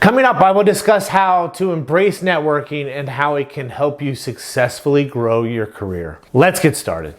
Coming up, I will discuss how to embrace networking and how it can help you successfully grow your career. Let's get started.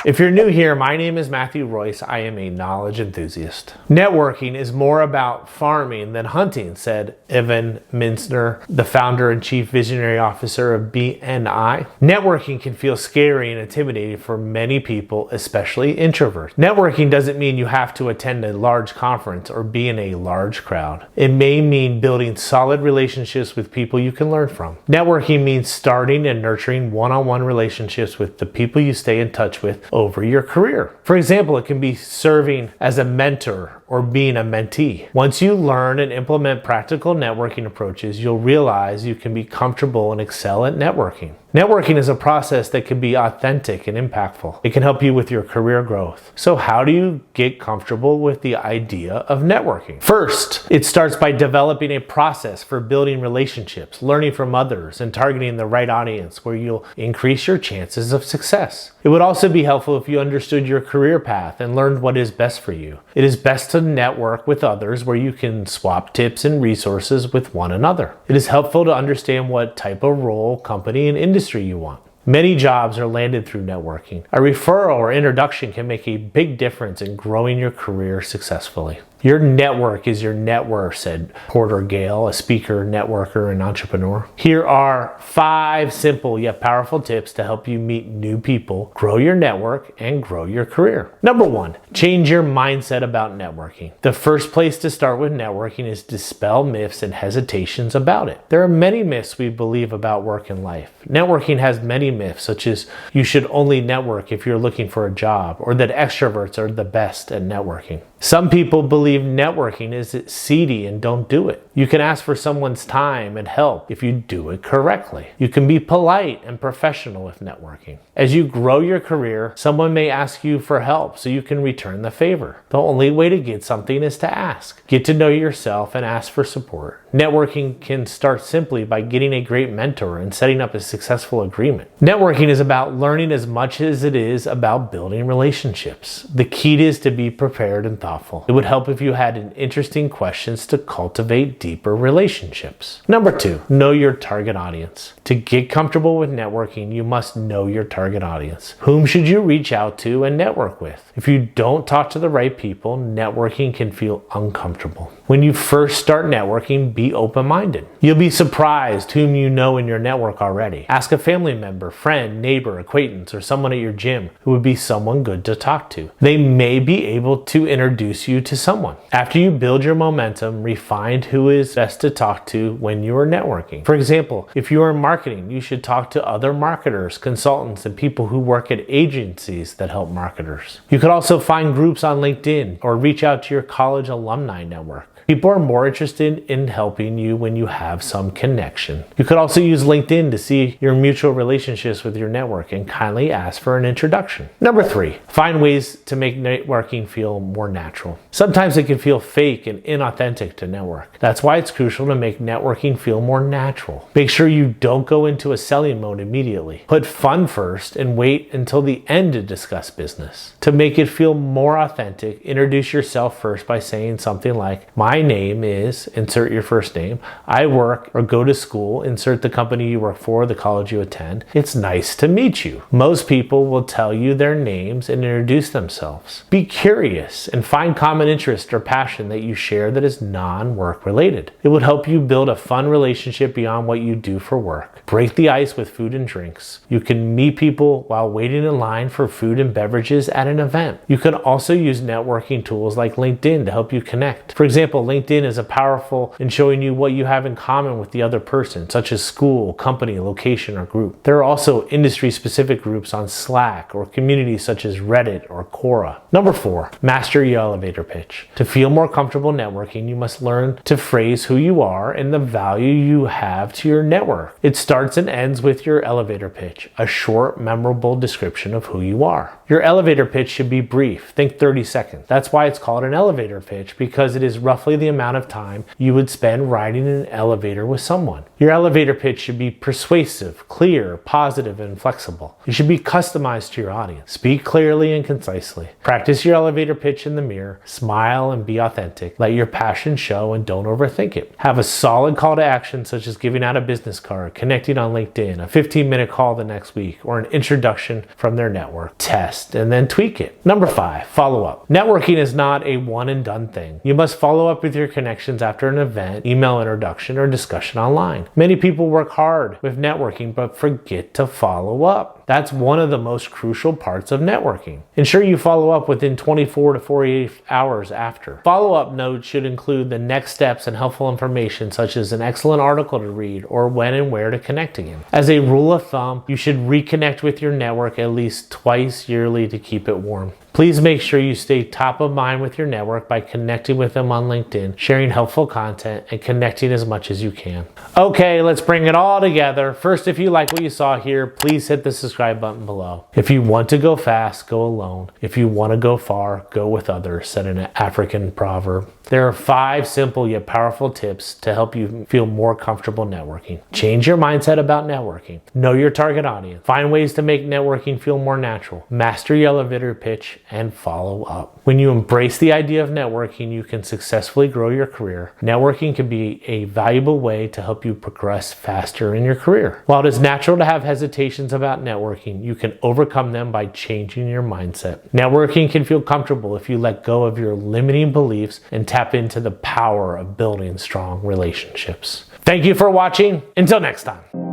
If you're new here, my name is Matthew Royce. I am a knowledge enthusiast. Networking is more about farming than hunting, said Evan Mintzner, the founder and chief visionary officer of BNI. Networking can feel scary and intimidating for many people, especially introverts. Networking doesn't mean you have to attend a large conference or be in a large crowd. It may mean building solid relationships with people you can learn from. Networking means starting and nurturing one-on-one relationships with the people you stay in touch with over your career. For example, it can be serving as a mentor or being a mentee. Once you learn and implement practical networking approaches, you'll realize you can be comfortable and excel at networking. Networking is a process that can be authentic and impactful. It can help you with your career growth. So how do you get comfortable with the idea of networking? First, it starts by developing a process for building relationships, learning from others, and targeting the right audience where you'll increase your chances of success. It would also be helpful if you understood your career path and learned what is best for you. It is best to network with others where you can swap tips and resources with one another. It is helpful to understand what type of role, company, and industry you want. Many jobs are landed through networking. A referral or introduction can make a big difference in growing your career successfully. Your network is your net worth, said Porter Gale, a speaker, networker, and entrepreneur. Here are 5 simple yet powerful tips to help you meet new people, grow your network, and grow your career. Number 1, change your mindset about networking. The first place to start with networking is dispel myths and hesitations about it. There are many myths we believe about work and life. Networking has many myths, such as you should only network if you're looking for a job, or that extroverts are the best at networking. Some people believe networking is seedy and don't do it. You can ask for someone's time and help if you do it correctly. You can be polite and professional with networking. As you grow your career, someone may ask you for help so you can return the favor. The only way to get something is to ask. Get to know yourself and ask for support. Networking can start simply by getting a great mentor and setting up a successful agreement. Networking is about learning as much as it is about building relationships. The key is to be prepared and thoughtful. It would help if you had interesting questions to cultivate deeper relationships. Number 2, know your target audience. To get comfortable with networking, you must know your target audience. Whom should you reach out to and network with? If you don't talk to the right people, networking can feel uncomfortable. When you first start networking, be open-minded. You'll be surprised whom you know in your network already. Ask a family member, friend, neighbor, acquaintance, or someone at your gym who would be someone good to talk to. They may be able to introduce you to someone. After you build your momentum, refine who is best to talk to when you are networking. For example, if you are in marketing, you should talk to other marketers, consultants, and people who work at agencies that help marketers. You could also find groups on LinkedIn or reach out to your college alumni network. People are more interested in helping you when you have some connection. You could also use LinkedIn to see your mutual relationships with your network and kindly ask for an introduction. Number 3, find ways to make networking feel more natural. Sometimes it can feel fake and inauthentic to network. That's why it's crucial to make networking feel more natural. Make sure you don't go into a selling mode immediately. Put fun first and wait until the end to discuss business. To make it feel more authentic, introduce yourself first by saying something like, "My name is," insert your first name, "I work or go to school," insert the company you work for, the college you attend. "It's nice to meet you." Most people will tell you their names and introduce themselves. Be curious and find common interest or passion that you share that is non-work related. It would help you build a fun relationship beyond what you do for work. Break the ice with food and drinks. You can meet people while waiting in line for food and beverages at an event. You can also use networking tools like LinkedIn to help you connect. For example, LinkedIn is powerful in showing you what you have in common with the other person, such as school, company, location, or group. There are also industry-specific groups on Slack or communities such as Reddit or Quora. Number 4, master your elevator pitch. To feel more comfortable networking, you must learn to phrase who you are and the value you have to your network. It starts and ends with your elevator pitch, a short, memorable description of who you are. Your elevator pitch should be brief. Think 30 seconds. That's why it's called an elevator pitch, because it is roughly the amount of time you would spend riding in an elevator with someone. Your elevator pitch should be persuasive, clear, positive, and flexible. It should be customized to your audience. Speak clearly and concisely. Practice your elevator pitch in the mirror. Smile and be authentic. Let your passion show and don't overthink it. Have a solid call to action, such as giving out a business card, connecting on LinkedIn, a 15-minute call the next week, or an introduction from their network. Test and then tweak it. Number 5, follow up. Networking is not a one and done thing. You must follow up with your connections after an event, email introduction, or discussion online. Many people work hard with networking but forget to follow up. That's one of the most crucial parts of networking. Ensure you follow up within 24 to 48 hours after. Follow-up notes should include the next steps and helpful information, such as an excellent article to read or when and where to connect again. As a rule of thumb, you should reconnect with your network at least twice yearly to keep it warm. Please make sure you stay top of mind with your network by connecting with them on LinkedIn, sharing helpful content, and connecting as much as you can. Okay, let's bring it all together. First, if you like what you saw here, please hit the subscribe button below. If you want to go fast, go alone. If you want to go far, go with others, said an African proverb. There are 5 simple yet powerful tips to help you feel more comfortable networking. Change your mindset about networking. Know your target audience. Find ways to make networking feel more natural. Master your elevator pitch and follow up. When you embrace the idea of networking, you can successfully grow your career. Networking can be a valuable way to help you progress faster in your career. While it is natural to have hesitations about networking, you can overcome them by changing your mindset. Networking can feel comfortable if you let go of your limiting beliefs and tap into the power of building strong relationships. Thank you for watching. Until next time.